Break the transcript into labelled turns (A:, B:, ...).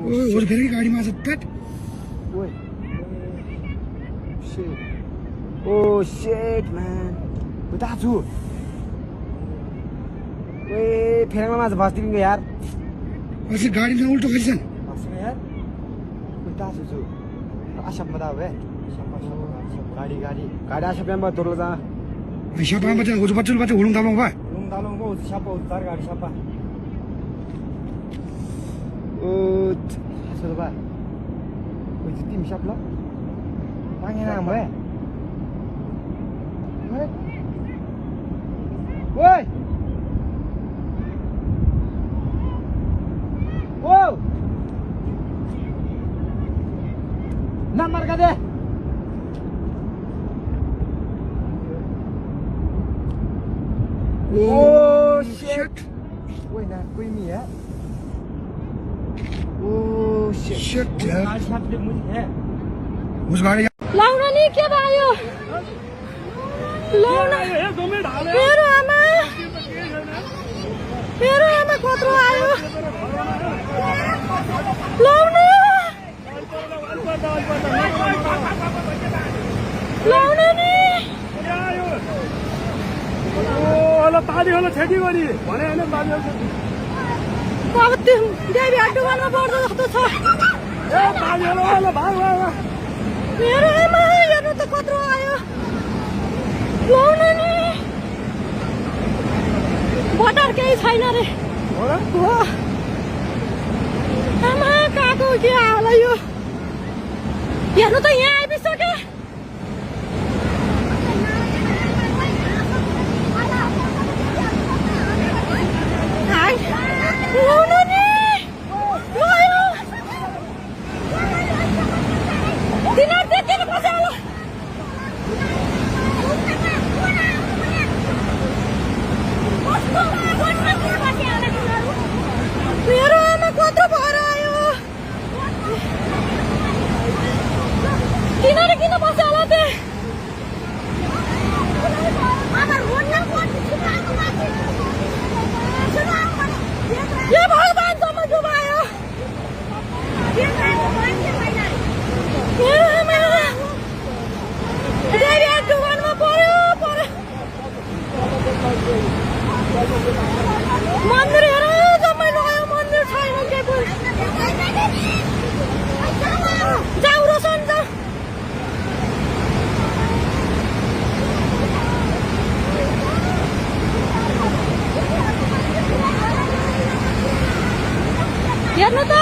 A: और फेरि गाडीमा छ प्याट
B: ओए शिट ओ शिट म्यान उता छु ओए फेरेङमा माछ बस्दिनु यार
A: अझै गाडीमा उल्टो खिच्छन्
B: बस्नु यार उता छु आशा मदा वे गाडी गाडी गाडी आशा पेम्बा तोरला जा
A: siapa baca uju bacul baca ulung talong ba
B: ulung talong ko siapa utar गाडी siapa Hasil ba? Woi, tim siap lo? Panggil nama ya? Woi! Wow! Namar ka deh? Oh shit! Woi, nah, kui mi ya? Oh shit यार उस गाड़ी
C: लाउन नि के भयो लाउन मेरो आमा कत्रो आयो लाउन नि
D: ओ होला पानी होला छेकी गरी भने हैन पानी होला
C: अब त्यो देवी अड्डुवानमा पर्दो जस्तो छ
D: ए पानी होला भाग भाग
C: मेरो आमा हेर्नु त कत्रो आयो लाउन नि बटर केही छैन रे हो आमा काको के होला यो हेर्नु त यहाँ आइपुग्यो लाउन नि लयो दिनार देखेर पछि होला मेरो आमा कत्रो भएर आयो किन बस्यो होला त्यो ये भगवान समझ आयो डुबानमा पर्यो मन्दिर हेर जम्मै लग्यो मन्दिर छैन के जाऊ रोशन जाऊ हेर्नु त